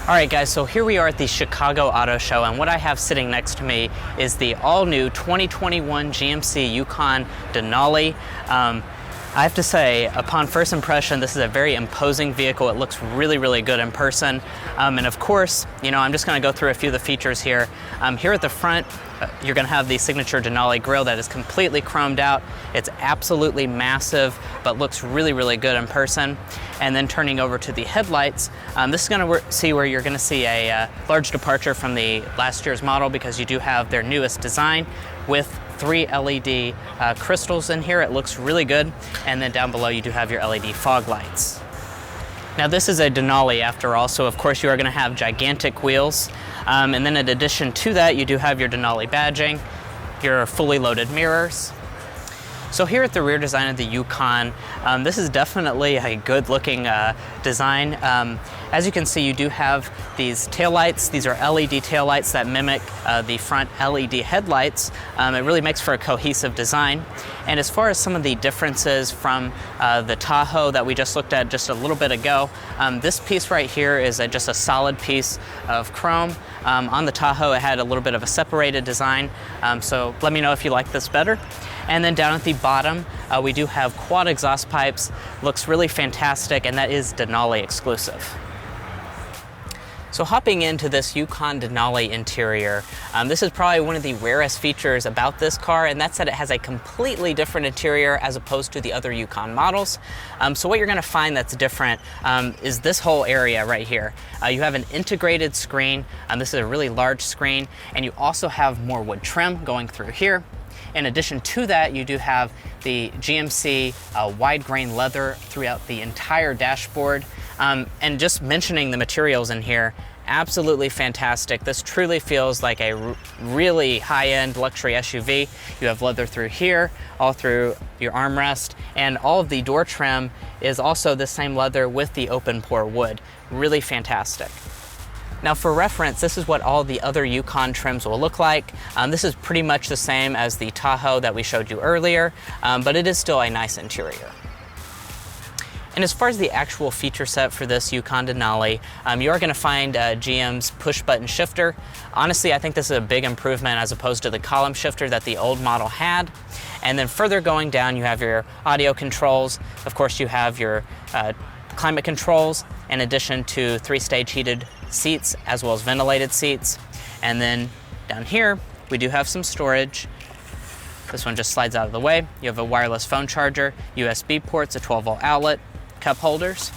All right, guys, so here we are at the Chicago Auto Show, and what I have sitting next to me is the all-new 2021 GMC Yukon Denali. I have to say, upon first impression, this is a very imposing vehicle. It looks really, really good in person. And of course, I'm just going to go through a few of the features here. Here at the front, you're going to have the signature Denali grille that is completely chromed out. It's absolutely massive, but looks really, really good in person. And then turning over to the headlights, this is going to see where you're going to see a large departure from the last year's model, because you do have their newest design with 3 LED crystals in here. It looks really good. And then down below you do have your LED fog lights. Now this is a Denali after all, so of course you are going to have gigantic wheels. And then in addition to that, you do have your Denali badging, your fully loaded mirrors. So here at the rear design of the Yukon, this is definitely a good looking design. As you can see, you do have these taillights. These are LED taillights that mimic the front LED headlights. It really makes for a cohesive design. And as far as some of the differences from the Tahoe that we just looked at just a little bit ago, this piece right here is just a solid piece of chrome. On the Tahoe, it had a little bit of a separated design, so let me know if you like this better. And then down at the bottom, we do have quad exhaust pipes. Looks really fantastic, and that is Denali exclusive. So hopping into this Yukon Denali interior, this is probably one of the rarest features about this car, and that's that it has a completely different interior as opposed to the other Yukon models. So what you're going to find that's different is this whole area right here. You have an integrated screen. This is a really large screen, and you also have more wood trim going through here. In addition to that, you do have the GMC wide grain leather throughout the entire dashboard. And just mentioning the materials in here, absolutely fantastic. This truly feels like a really high-end luxury SUV. You have leather through here, all through your armrest, and all of the door trim is also the same leather with the open pore wood. Really fantastic. Now for reference, this is what all the other Yukon trims will look like. This is pretty much the same as the Tahoe that we showed you earlier, but it is still a nice interior. And as far as the actual feature set for this Yukon Denali, you are going to find GM's push button shifter. Honestly, I think this is a big improvement as opposed to the column shifter that the old model had. And then further going down, you have your audio controls. Of course, you have your climate controls, in addition to 3-stage heated seats as well as ventilated seats. And then down here, we do have some storage. This one just slides out of the way. You have a wireless phone charger, USB ports, a 12-volt outlet, cup holders.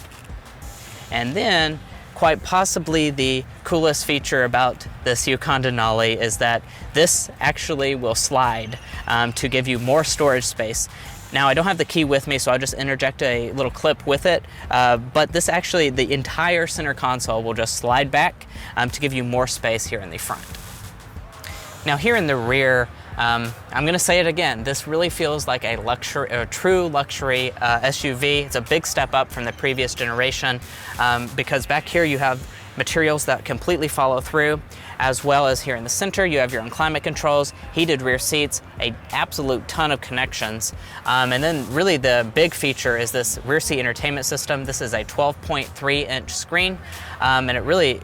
And then, quite possibly the coolest feature about this Yukon Denali is that this actually will slide to give you more storage space. Now, I don't have the key with me, so I'll just interject a little clip with it, but this actually, the entire center console will just slide back to give you more space here in the front. Now here in the rear, I'm going to say it again, this really feels like a true luxury SUV. It's a big step up from the previous generation because back here you have materials that completely follow through, as well as here in the center you have your own climate controls, heated rear seats, an absolute ton of connections. And then really the big feature is this rear seat entertainment system. This is a 12.3-inch screen, and it really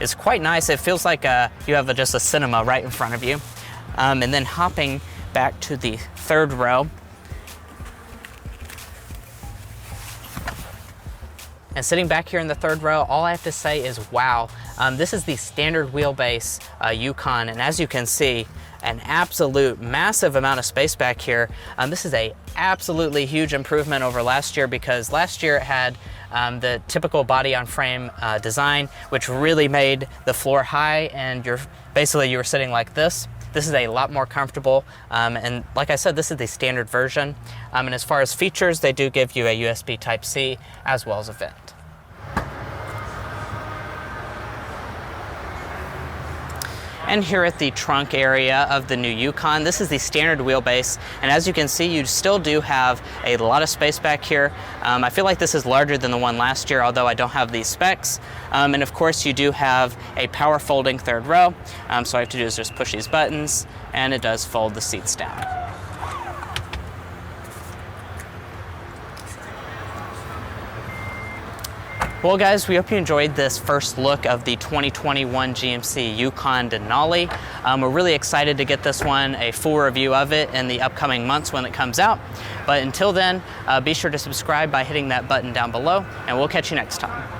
is quite nice. It feels like you have just a cinema right in front of you. And then hopping back to the third row, and sitting back here in the third row, all I have to say is wow. This is the standard wheelbase Yukon, and as you can see, an absolute massive amount of space back here. This is a absolutely huge improvement over last year, because last year it had the typical body on frame design, which really made the floor high, and you were sitting like this. This is a lot more comfortable, and like I said, this is the standard version. And as far as features, they do give you a USB Type-C as well as a vent. And here at the trunk area of the new Yukon, this is the standard wheelbase, and as you can see, you still do have a lot of space back here. I feel like this is larger than the one last year, although I don't have these specs. And of course, you do have a power folding third row, so all I have to do is just push these buttons, and it does fold the seats down. Well guys, we hope you enjoyed this first look of the 2021 GMC Yukon Denali. We're really excited to get this one, a full review of it in the upcoming months when it comes out. But until then, be sure to subscribe by hitting that button down below, and we'll catch you next time.